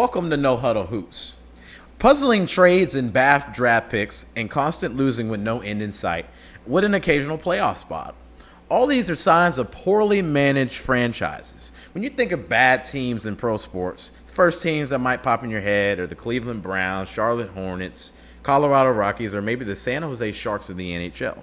welcome to No Huddle Hoops. Puzzling trades and bad draft picks and constant losing with no end in sight, with an occasional playoff spot. All these are signs of poorly managed franchises. When you think of bad teams in pro sports, the first teams that might pop in your head are the Cleveland Browns, Charlotte Hornets, Colorado Rockies, or maybe the San Jose Sharks of the NHL.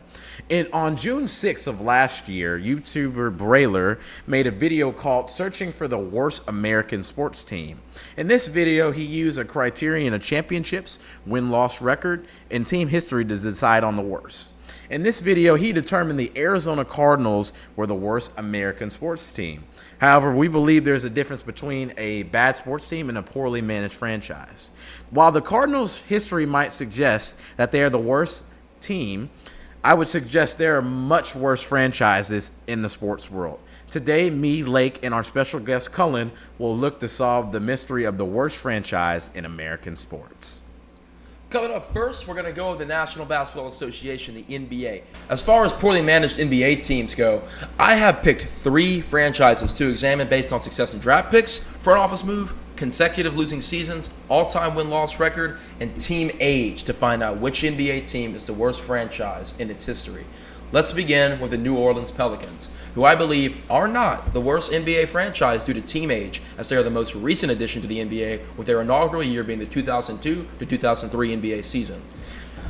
And on June 6th of last year, YouTuber Brailer made a video called Searching for the Worst American Sports Team. In this video, he used a criterion of championships, win-loss record, and team history to decide on the worst. In this video, he determined the Arizona Cardinals were the worst American sports team. However, we believe there's a difference between a bad sports team and a poorly managed franchise. While the Cardinals' history might suggest that they are the worst team, I would suggest there are much worse franchises in the sports world. Today, me, Lake, and our special guest, Cullen, will look to solve the mystery of the worst franchise in American sports. Coming up first, we're going to go with the National Basketball Association, the NBA. As far as poorly managed NBA teams go, I have picked 3 franchises to examine based on success in draft picks, front office move, consecutive losing seasons, all-time win-loss record, and team age to find out which NBA team is the worst franchise in its history. Let's begin with the New Orleans Pelicans, who I believe are not the worst NBA franchise due to team age, as they are the most recent addition to the NBA, with their inaugural year being the 2002 to 2003 NBA season.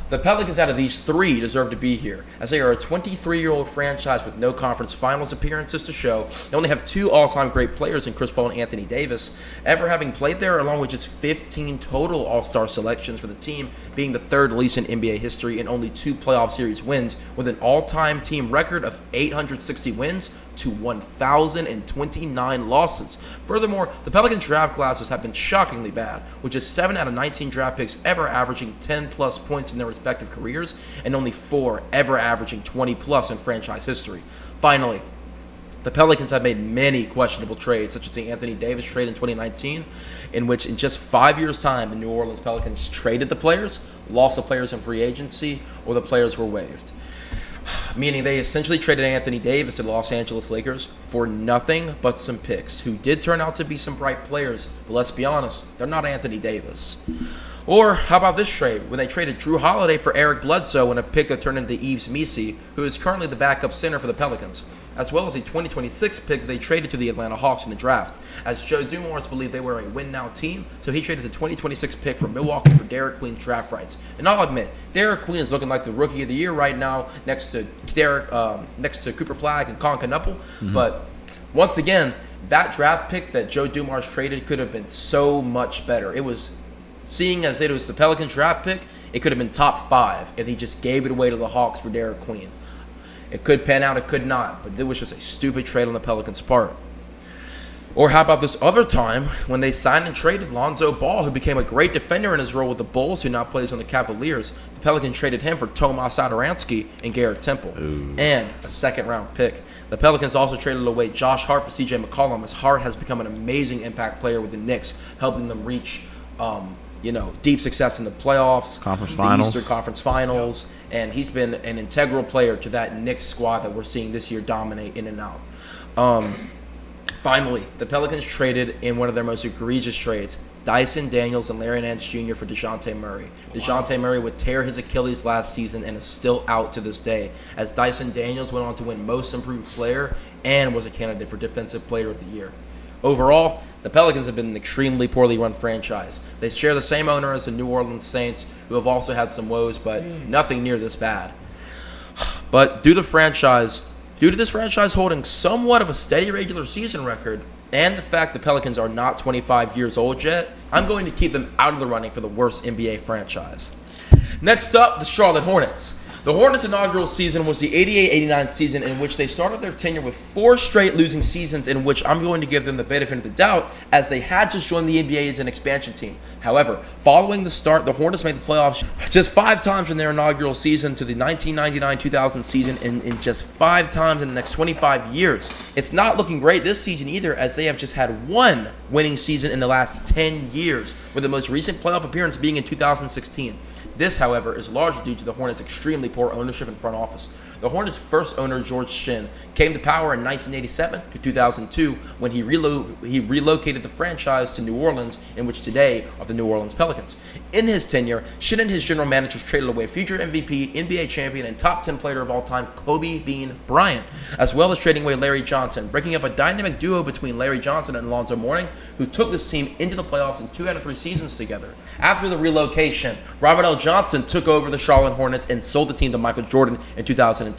The Pelicans out of these 3 deserve to be here, as they are a 23-year-old franchise with no conference finals appearances to show. They only have 2 all-time great players in Chris Paul and Anthony Davis, ever having played there, along with just 15 total all-star selections for the team, being the 3rd least in NBA history and only 2 playoff series wins, with an all-time team record of 860 wins to 1,029 losses. Furthermore, the Pelicans draft classes have been shockingly bad, with just 7 out of 19 draft picks ever averaging 10-plus points in their respective careers, and only 4 ever averaging 20-plus in franchise history. Finally, the Pelicans have made many questionable trades, such as the Anthony Davis trade in 2019, in which in just 5 years' time, the New Orleans Pelicans traded the players, lost the players in free agency, or the players were waived. Meaning they essentially traded Anthony Davis to the Los Angeles Lakers for nothing but some picks, who did turn out to be some bright players, but let's be honest, they're not Anthony Davis. Or how about this trade, when they traded Drew Holiday for Eric Bledsoe and a pick that turned into Yves Missi, who is currently the backup center for the Pelicans, as well as a 2026 pick that they traded to the Atlanta Hawks in the draft, as Joe Dumars believed they were a win-now team, so he traded the 2026 pick from Milwaukee for Derek Queen's draft rights. And I'll admit, Derek Queen is looking like the Rookie of the Year right now, next to Cooper Flagg and Colin Knuppel, but once again, that draft pick that Joe Dumars traded could have been so much better. It was, seeing as it was the Pelicans draft pick, it could have been top 5 if he just gave it away to the Hawks for Derek Queen. It could pan out, it could not, but it was just a stupid trade on the Pelicans' part. Or how about this other time when they signed and traded Lonzo Ball, who became a great defender in his role with the Bulls, who now plays on the Cavaliers. The Pelicans traded him for Tomas Satoransky and Garrett Temple, and a second-round pick. The Pelicans also traded away Josh Hart for C.J. McCollum, as Hart has become an amazing impact player with the Knicks, helping them reach deep success in the playoffs, the Eastern Conference Finals, and he's been an integral player to that Knicks squad that we're seeing this year dominate in and out. Finally, the Pelicans traded in one of their most egregious trades, Dyson Daniels and Larry Nance Jr. for DeJounte Murray. DeJounte Murray would tear his Achilles last season and is still out to this day, as Dyson Daniels went on to win Most Improved Player and was a candidate for Defensive Player of the Year. Overall, the Pelicans have been an extremely poorly run franchise. They share the same owner as the New Orleans Saints, who have also had some woes, but nothing near this bad. But due to this franchise holding somewhat of a steady regular season record, and the fact the Pelicans are not 25 years old yet, I'm going to keep them out of the running for the worst NBA franchise. Next up, the Charlotte Hornets. The Hornets' inaugural season was the 88-89 season, in which they started their tenure with 4 straight losing seasons, in which I'm going to give them the benefit of the doubt, as they had just joined the NBA as an expansion team. However, following the start, the Hornets made the playoffs just 5 times in their inaugural season to the 1999-2000 season, and in just 5 times in the next 25 years. It's not looking great this season either, as they have just had 1 winning season in the last 10 years, with the most recent playoff appearance being in 2016. This, however, is largely due to the Hornets' extremely poor ownership and front office. The Hornets' first owner, George Shinn, came to power in 1987 to 2002 when he relocated the franchise to New Orleans, in which today are the New Orleans Pelicans. In his tenure, Shinn and his general managers traded away future MVP, NBA champion, and top 10 player of all time, Kobe Bean Bryant, as well as trading away Larry Johnson, breaking up a dynamic duo between Larry Johnson and Alonzo Mourning, who took this team into the playoffs in 2 out of 3 seasons together. After the relocation, Robert L. Johnson took over the Charlotte Hornets and sold the team to Michael Jordan in 2010.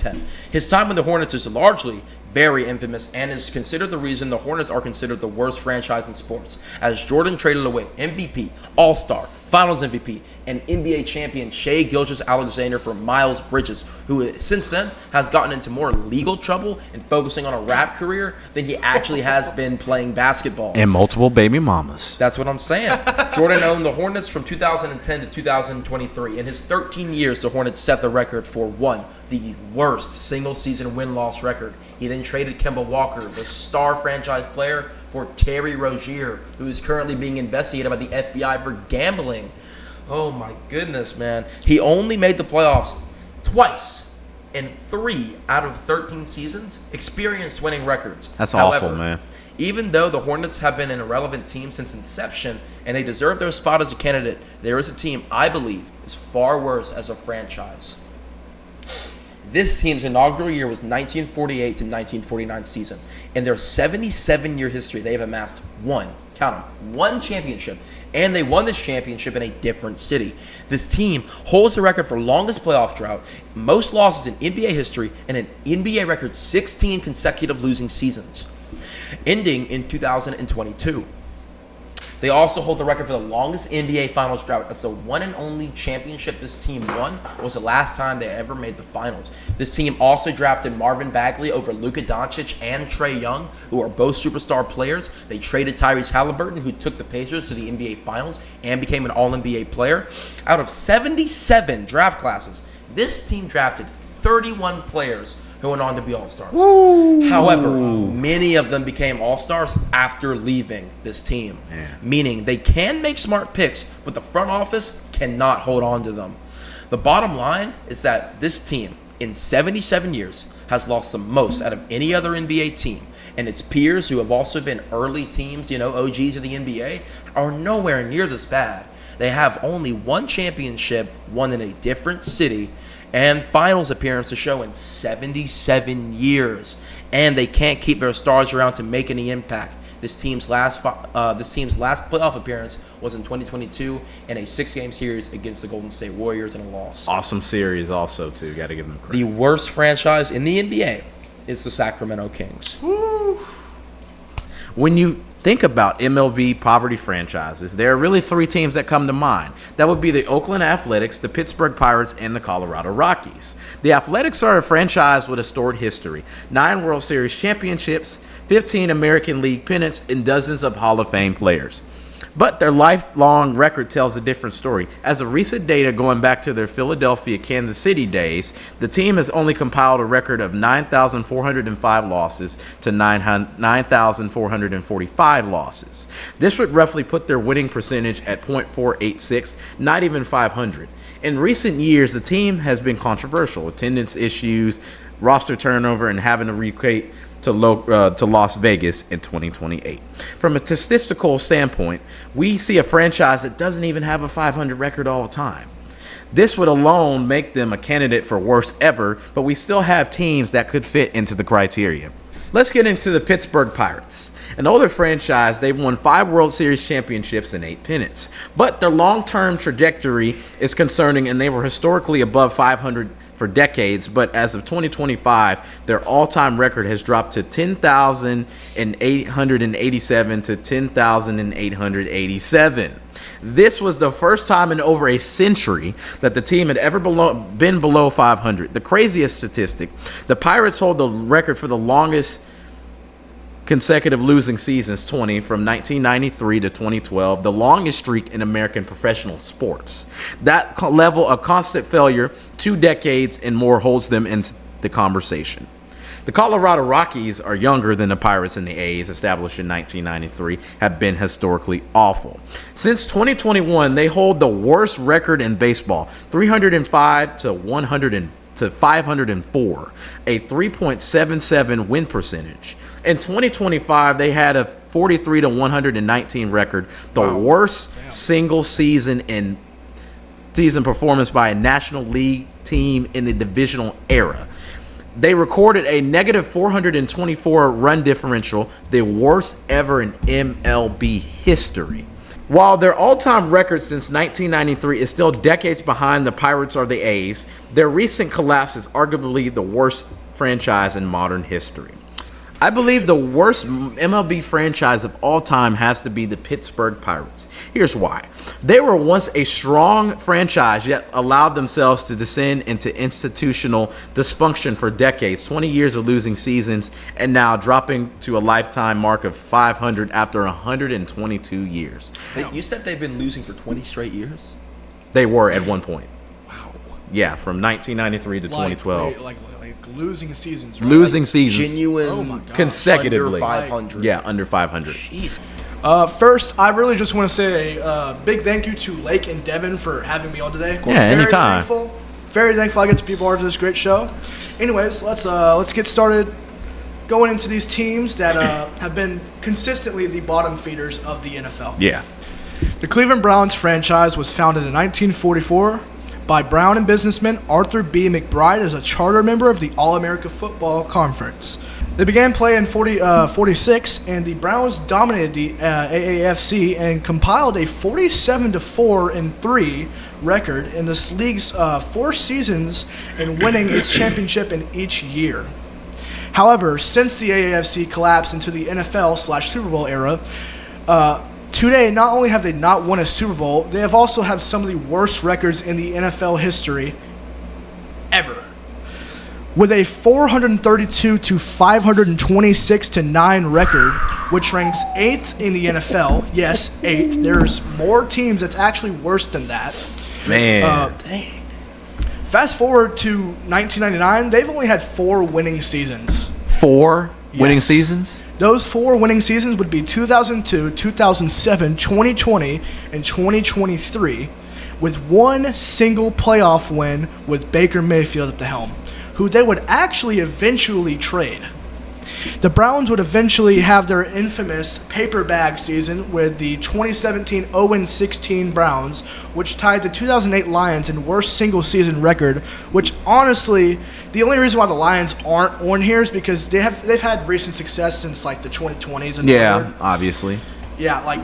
His time with the Hornets is largely very infamous and is considered the reason the Hornets are considered the worst franchise in sports, as Jordan traded away MVP, All-Star, Finals MVP, and NBA champion Shai Gilgeous-Alexander for Miles Bridges, who since then has gotten into more legal trouble and focusing on a rap career than he actually has been playing basketball. And multiple baby mamas. That's what I'm saying. Jordan owned the Hornets from 2010 to 2023. In his 13 years, the Hornets set the record for the worst single-season win-loss record. He then traded Kemba Walker, the star franchise player, for Terry Rozier, who is currently being investigated by the FBI for gambling. Oh my goodness, man. He only made the playoffs twice in 3 out of 13 seasons, experienced winning records. That's However, awful, man. Even though the Hornets have been an irrelevant team since inception and they deserve their spot as a candidate, there is a team I believe is far worse as a franchise. This team's inaugural year was 1948 to 1949 season. In their 77-year history, they have amassed one championship, and they won this championship in a different city. This team holds the record for longest playoff drought, most losses in NBA history, and an NBA record 16 consecutive losing seasons, ending in 2022. They also hold the record for the longest NBA Finals drought, as the one and only championship this team won was the last time they ever made the Finals. This team also drafted Marvin Bagley over Luka Doncic and Trae Young, who are both superstar players. They traded Tyrese Halliburton, who took the Pacers to the NBA Finals and became an All-NBA player. Out of 77 draft classes, this team drafted 31 players who went on to be All-Stars. Woo. However, many of them became All-Stars after leaving this team, meaning they can make smart picks, but the front office cannot hold on to them. The bottom line is that this team, in 77 years, has lost the most out of any other NBA team, and its peers, who have also been early teams, OGs of the NBA, are nowhere near this bad. They have only one championship, one in a different city, and finals appearance to show in 77 years, and they can't keep their stars around to make any impact. This team's last playoff appearance was in 2022 in a 6-game series against the Golden State Warriors and a loss. Awesome series also, too. Got to give them credit. The worst franchise in the NBA is the Sacramento Kings. When you think about MLB poverty franchises, there are really 3 teams that come to mind. That would be the Oakland Athletics, the Pittsburgh Pirates, and the Colorado Rockies. The Athletics are a franchise with a storied history, 9 World Series championships, 15 American League pennants, and dozens of Hall of Fame players. But their lifelong record tells a different story. As of recent data going back to their Philadelphia, Kansas City days, the team has only compiled a record of 9,405 losses to 9,445 losses. This would roughly put their winning percentage at .486, not even 500. In recent years, the team has been controversial. Attendance issues, roster turnover, and having to relocate to Las Vegas in 2028. From a statistical standpoint, we see a franchise that doesn't even have a 500 record all the time. This would alone make them a candidate for worst ever, but we still have teams that could fit into the criteria. Let's get into the Pittsburgh Pirates. An older franchise, they've won 5 World Series championships and 8 pennants. But their long-term trajectory is concerning, and they were historically above 500 for decades, but as of 2025, their all-time record has dropped to 10,887 to 10,887. This was the first time in over a century that the team had ever been below 500. The craziest statistic, the Pirates hold the record for the longest consecutive losing seasons, 20 from 1993 to 2012, the longest streak in American professional sports. That level of constant failure, 2 decades and more, holds them into the conversation. The Colorado Rockies are younger than the Pirates and the A's, established in 1993, have been historically awful. Since 2021, they hold the worst record in baseball, 305 to 104 to 504, a 3.77 win percentage. In 2025, they had a 43 to 119 record, the worst single season performance by a National League team in the divisional era. They recorded a negative 424 run differential, the worst ever in MLB history. While their all-time record since 1993 is still decades behind the Pirates or the A's, their recent collapse is arguably the worst franchise in modern history. I believe the worst MLB franchise of all time has to be the Pittsburgh Pirates. Here's why. They were once a strong franchise, yet allowed themselves to descend into institutional dysfunction for decades, 20 years of losing seasons, and now dropping to a lifetime mark of 500 after 122 years. You said they've been losing for 20 straight years? They were at one point. Wow. Yeah, from 1993 to 2012. Like losing seasons, right? Losing seasons. Genuine. Oh my God. Consecutively. Under 500. Yeah, under 500. Jeez. First, I really just want to say a big thank you to Lake and Devin for having me on today. Yeah, anytime. Very thankful I get to be part of this great show. Anyways, let's get started going into these teams that have been consistently the bottom feeders of the NFL. Yeah. The Cleveland Browns franchise was founded in 1944 by Brown and businessman Arthur B. McBride as a charter member of the All-America Football Conference. They began play in 46, and the Browns dominated the AAFC and compiled a 47-4-3 record in this league's 4 seasons and winning its championship in each year. However, since the AAFC collapsed into the NFL/Super Bowl era, today, not only have they not won a Super Bowl, they have also had some of the worst records in the NFL history ever. With a 432 to 526 to 9 record, which ranks 8th in the NFL. Yes, 8th. There's more teams that's actually worse than that. Man. Fast forward to 1999, they've only had 4 winning seasons. 4 winning Yes. seasons? Those 4 winning seasons would be 2002, 2007, 2020, and 2023, with one single playoff win with Baker Mayfield at the helm, who they would actually eventually trade. The Browns would eventually have their infamous paper bag season with the 2017 0-16 Browns, which tied the 2008 Lions in worst single season record, which honestly, the only reason why the Lions aren't on here is because they've had recent success since like the 2020s and Yeah, forward. obviously. Yeah, like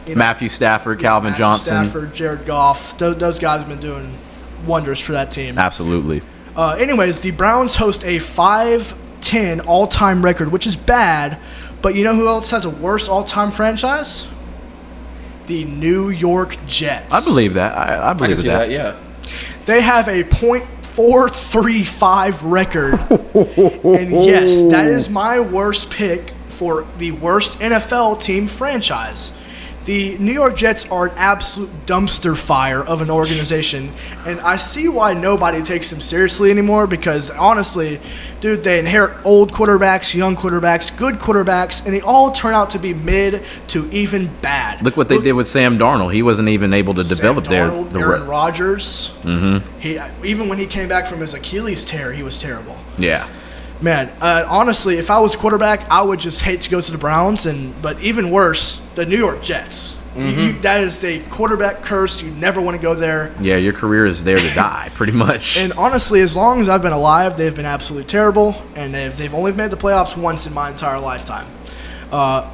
Matthew Stafford, Calvin Matthew Johnson. Stafford, Jared Goff, those guys have been doing wonders for that team. Absolutely. Anyways, the Browns host a 5-10 all-time record, which is bad, but you know who else has a worse all-time franchise? The New York Jets. I believe that. I I believe can see that. that, yeah. They have a .435 record, and yes, that is my worst pick for the worst NFL team franchise. The New York Jets are an absolute dumpster fire of an organization, and I see why nobody takes them seriously anymore because, honestly, dude, they inherit old quarterbacks, young quarterbacks, good quarterbacks, and they all turn out to be mid to even bad. Look what they did with Sam Darnold. He wasn't even able to develop Darnold, the Aaron Rodgers. He even when he came back from his Achilles tear, he was terrible. Yeah. Man, honestly, if I was quarterback, I would just hate to go to the Browns, but even worse, the New York Jets. That is a quarterback curse. You never want to go there. Yeah, your career is there to die, pretty much. And honestly, as long as I've been alive, they've been absolutely terrible, and they've only made the playoffs once in my entire lifetime,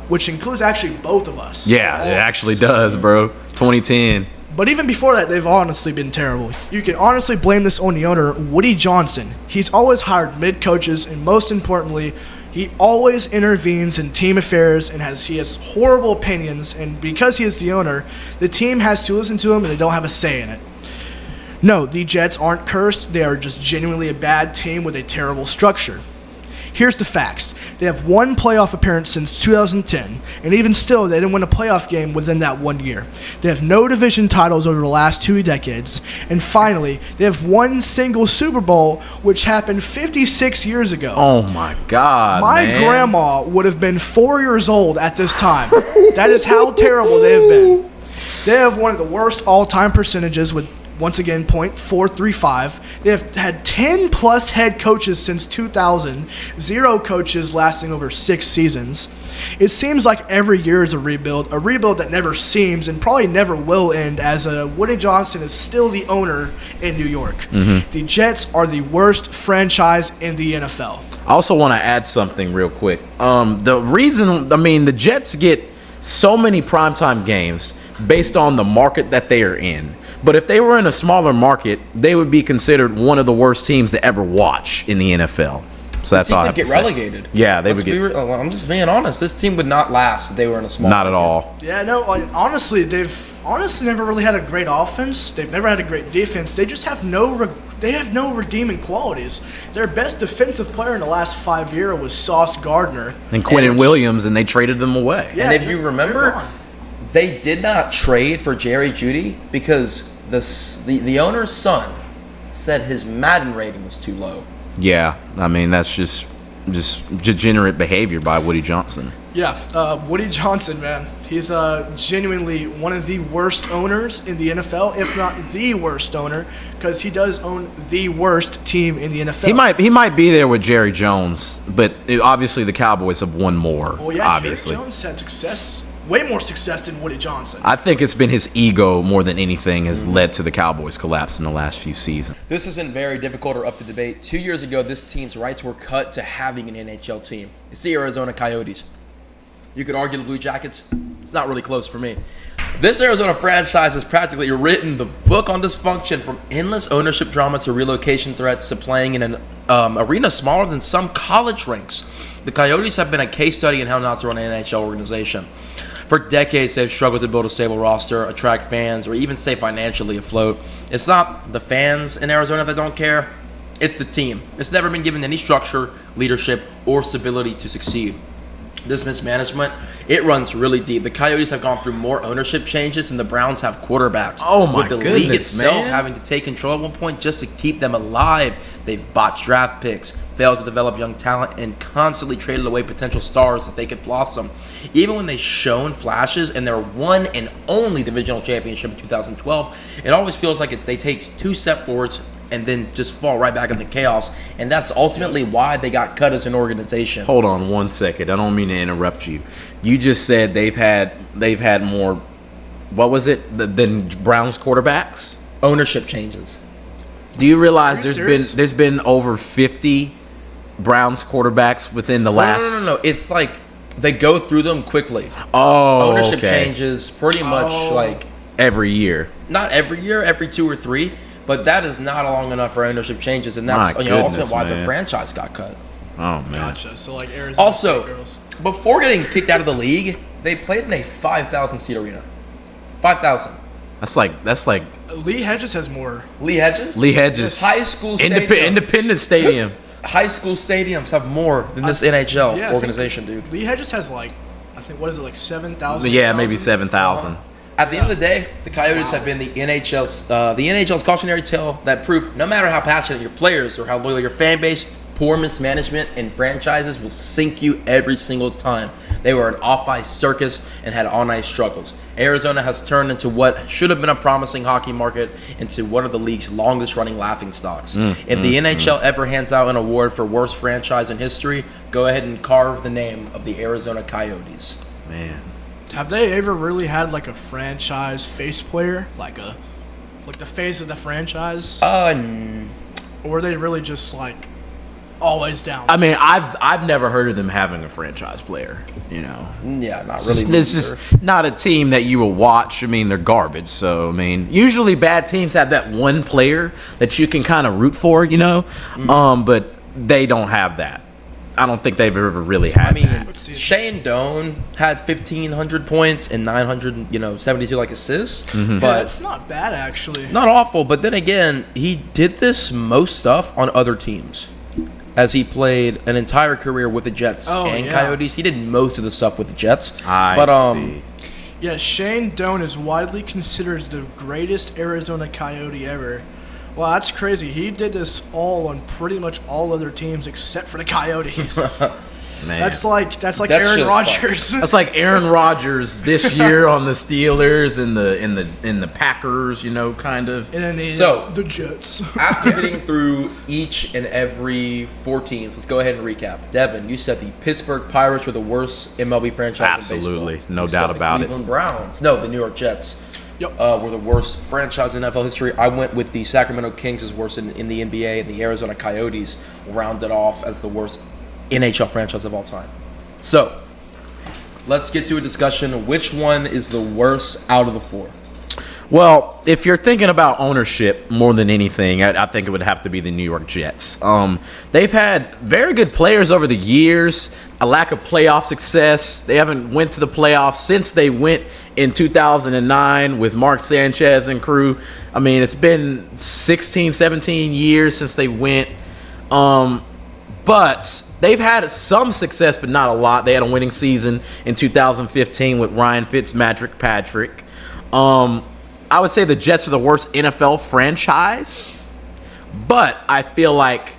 which includes actually both of us. Yeah, All it of actually us. does, bro. 2010. But even before that, they've honestly been terrible. You can honestly blame this on the owner, Woody Johnson. He's always hired mid-coaches, and most importantly, he always intervenes in team affairs and he has horrible opinions, and because he is the owner, the team has to listen to him and they don't have a say in it. No, the Jets aren't cursed. They are just genuinely a bad team with a terrible structure. Here's the facts. They have one playoff appearance since 2010, and even still, they didn't win a playoff game within that 1 year. They have no division titles over the last 2 decades. And finally, they have one single Super Bowl, which happened 56 years ago. Oh, my God, My man. grandma would have been 4 years old at this time. That is how terrible they have been. They have one of the worst all-time percentages with once again, .435. They have had 10-plus head coaches since 2000, 0 coaches lasting over 6 seasons. It seems like every year is a rebuild that never seems and probably never will end, as Woody Johnson is still the owner in New York. Mm-hmm. The Jets are the worst franchise in the NFL. I also want to add something real quick. The Jets get so many primetime games based on the market that they are in. But if they were in a smaller market, they would be considered one of the worst teams to ever watch in the NFL. So that's all I have to say. They would get relegated. Yeah, they would get. I'm just being honest. This team would not last if they were in a small Not market. at all. Yeah, no, honestly, they've never really had a great offense. They've never had a great defense. They just have no redeeming qualities. Their best defensive player in the last 5 years was Sauce Gardner. And Quentin Williams, and they traded them away. Yeah, And if you remember, they did not trade for Jerry Jeudy because the owner's son said his Madden rating was too low. Yeah, that's just degenerate behavior by Woody Johnson. Yeah, Woody Johnson, man. He's genuinely one of the worst owners in the NFL, if not the worst owner, because he does own the worst team in the NFL. He might be there with Jerry Jones, but obviously the Cowboys have won more. Well, yeah, obviously. Jerry Jones had success, way more success than Woody Johnson. I think it's been his ego more than anything has led to the Cowboys' collapse in the last few seasons. This isn't very difficult or up to debate. 2 years ago, this team's rights were cut to having an NHL team. It's the Arizona Coyotes. You could argue the Blue Jackets. It's not really close for me. This Arizona franchise has practically written the book on dysfunction, from endless ownership drama to relocation threats to playing in an arena smaller than some college rinks. The Coyotes have been a case study in how not to run an NHL organization. For decades, they've struggled to build a stable roster, attract fans, or even stay financially afloat. It's not the fans in Arizona that don't care. It's the team. It's never been given any structure, leadership, or stability to succeed. This mismanagement, it runs really deep. The Coyotes have gone through more ownership changes than the Browns have quarterbacks. Oh my With the league goodness, itself man. having to take control at one point just to keep them alive. They've botched draft picks, failed to develop young talent, and constantly traded away potential stars if they could blossom. Even when they've shown flashes in their one and only divisional championship in 2012, it always feels like they take 2 steps forwards and then just fall right back into chaos. And that's ultimately why they got cut as an organization. Hold on 1 second. I don't mean to interrupt you. You just said they've had more, what was it, than Browns quarterbacks? Ownership changes. Do you realize Are you serious? there's been over 50 Browns quarterbacks within the last? No. It's like they go through them quickly. Oh, Ownership okay. changes pretty much like Every year. not every year, every 2 or 3, but that is not long enough for ownership changes, and that's My ultimately goodness, why man. the franchise got cut. Oh man. Gotcha. So like Arizona Also, State girls. before getting kicked out of the league, they played in a 5,000 seat arena. 5,000. That's like Lee Hedges has more. Lee Hedges. High school stadiums. Independent Stadium. High school stadiums have more than this NHL Yeah, I organization, think dude. Lee Hedges has like, I think, what is it, like 7,000? Yeah, maybe 7,000. At the end of the day, the Coyotes have been the NHL's cautionary tale that proof no matter how passionate your players or how loyal your fan base, poor mismanagement and franchises will sink you every single time. They were an off-ice circus and had on-ice struggles. Arizona has turned into what should have been a promising hockey market into one of the league's longest-running laughingstocks. If the NHL ever hands out an award for worst franchise in history, go ahead and carve the name of the Arizona Coyotes. Man. Have they ever really had like a franchise face player, like the face of the franchise, or were they really just like always down? I mean, I've never heard of them having a franchise player, you know. Yeah, not It's really. just not a team that you will watch. I mean, they're garbage. So, I mean, usually bad teams have that one player that you can kind of root for, you know. But they don't have that. I don't think they've ever really had I mean, that. Shane Doan had 1,500 points and 972 assists, Yeah, but it's not bad actually. not awful. But then again, he did this most stuff on other teams, as he played an entire career with the Jets and yeah. Coyotes. He did most of the stuff with the Jets. I see. Yeah, Shane Doan is widely considered the greatest Arizona Coyote ever. Wow, that's crazy. He did this all on pretty much all other teams except for the Coyotes. Man. That's like That's Aaron just Rodgers. That's like Aaron Rodgers this year on the Steelers and the Packers, kind of. And then the Jets. After getting through each and every 4 teams, let's go ahead and recap. Devin, you said the Pittsburgh Pirates were the worst MLB franchise Absolutely. in baseball. No You doubt said about the it. Cleveland Browns. No, the New York Jets. Yep. Were the worst franchise in NFL history. I went with the Sacramento Kings as worst in the NBA, and the Arizona Coyotes rounded off as the worst NHL franchise of all time. So, let's get to a discussion of which one is the worst out of the 4. Well, if you're thinking about ownership more than anything, I think it would have to be the New York Jets. They've had very good players over the years, a lack of playoff success. They haven't went to the playoffs since they went in 2009 with Mark Sanchez and crew. I mean, it's been 16, 17 years since they went. But they've had some success, but not a lot. They had a winning season in 2015 with Ryan Fitzpatrick. I would say the Jets are the worst NFL franchise, but I feel like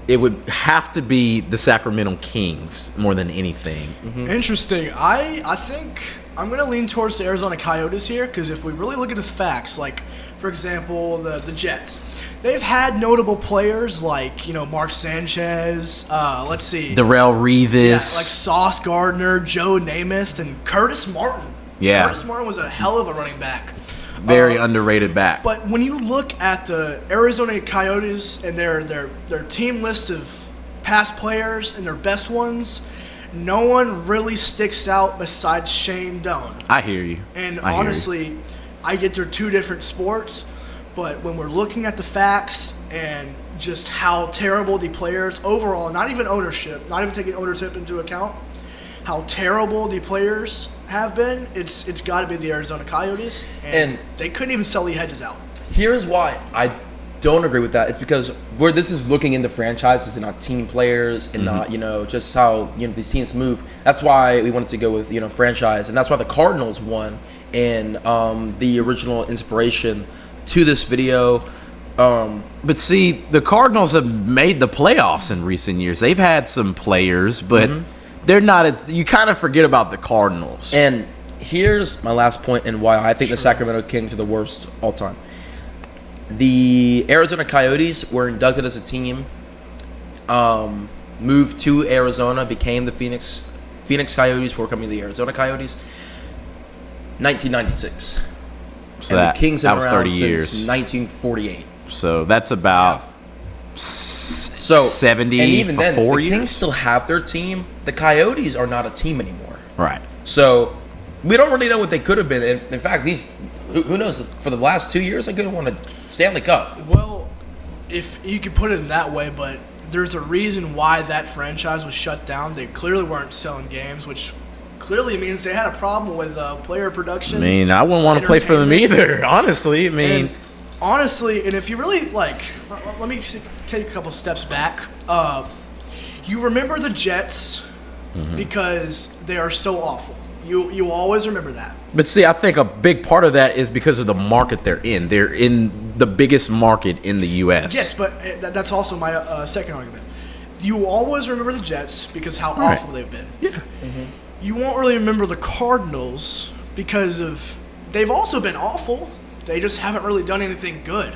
it would have to be the Sacramento Kings more than anything. Interesting. I think I'm going to lean towards the Arizona Coyotes here because if we really look at the facts, like, for example, the Jets, they've had notable players like, Mark Sanchez, let's see. Darrell Revis. Yeah, like Sauce Gardner, Joe Namath, and Curtis Martin. Yeah. Curtis Martin was a hell of a running back. Very underrated back. But when you look at the Arizona Coyotes and their team list of past players and their best ones, no one really sticks out besides Shane Doan. I hear you. And I hear you. honestly, I get they're 2 different sports, but when we're looking at the facts and just how terrible the players overall, not even ownership, not even taking ownership into account, how terrible the players have been, it's got to be the Arizona Coyotes, and they couldn't even sell the hedges out. Here's why I don't agree with that. It's because where this is looking into franchises and not team players and not, just how, these teams move. That's why we wanted to go with, franchise. And that's why the Cardinals won. And the original inspiration to this video. But see, the Cardinals have made the playoffs in recent years. They've had some players, but they're not. You kind of forget about the Cardinals. And here's my last point and why I think the Sacramento Kings are the worst all time. The Arizona Coyotes were inducted as a team, moved to Arizona, became the Phoenix Coyotes before becoming the Arizona Coyotes. 1996. So and the Kings have that was been around 30 years. since 1948. So that's about 70 and even for then, 4 the years. Kings still have their team. The Coyotes are not a team anymore. Right. So we don't really know what they could have been. In fact, who knows? For the last 2 years, they could have won a Stanley Cup. Well, if you could put it in that way, but there's a reason why that franchise was shut down. They clearly weren't selling games, which clearly means they had a problem with player production. I mean, I wouldn't want to play for them either, honestly. I mean, and if you really let me take a couple steps back. You remember the Jets because they are so awful. You always remember that. but see, I think a big part of that is because of the market they're in. They're in the biggest market in the U.S. Yes, but that's also my second argument. You always remember the Jets because how Right. awful they've been. Yeah. You won't really remember the Cardinals because of they've also been awful. They just haven't really done anything good.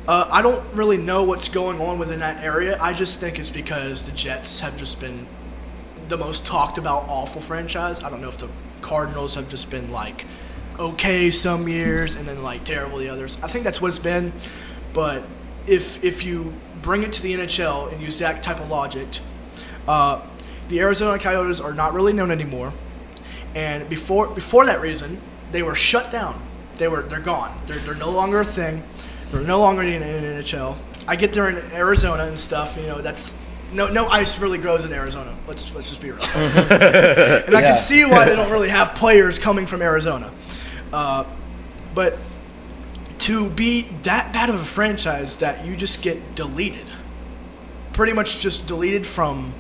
I don't really know what's going on within that area. I just think it's because the Jets have just been the most talked about awful franchise. I don't know if the Cardinals have just been okay some years and then terrible the others. I think that's what it's been. But if you bring it to the NHL and use that type of logic, the Arizona Coyotes are not really known anymore. And before that reason, they were shut down. They're gone. They're no longer a thing. They're no longer in the NHL. I get there in Arizona and stuff. That's no ice really grows in Arizona. Let's just be real. And I can see why they don't really have players coming from Arizona. But to be that bad of a franchise that you just get deleted, pretty much just deleted from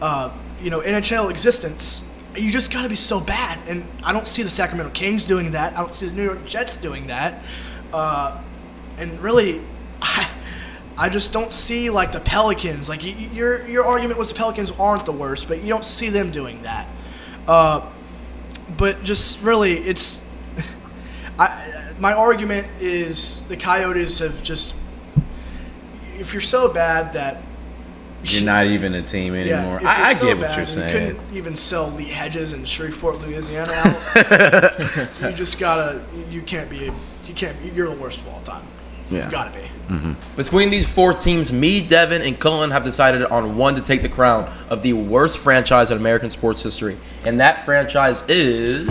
NHL existence. You just got to be so bad, and I don't see the Sacramento Kings doing that. I don't see the New York Jets doing that, and really, I just don't see like the Pelicans. Like your argument was the Pelicans aren't the worst, but you don't see them doing that. But just really, it's my argument is the Coyotes have just. If you're so bad that you're not even a team anymore. Yeah, I so get what bad, you're saying. You couldn't even sell Lee Hedges in Shreveport, Louisiana out. You just gotta. You can't be. You're the worst of all time. Yeah. You gotta be. Between these 4 teams, me, Devin, and Cullen have decided on one to take the crown of the worst franchise in American sports history. And that franchise is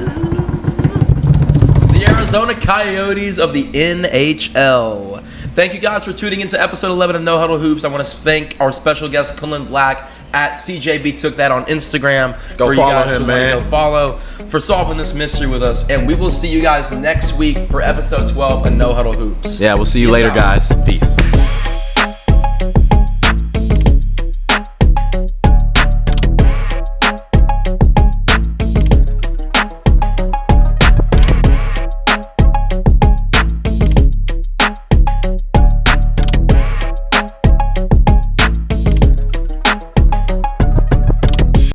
the Arizona Coyotes of the NHL. Thank you guys for tuning into episode 11 of No Huddle Hoops. I want to thank our special guest, Cullen Black, at CJB Took That on Instagram. Go for follow you guys him, who man. want to go follow, for solving this mystery with us. And we will see you guys next week for episode 12 of No Huddle Hoops. Yeah, we'll see you Peace later, out. guys. Peace.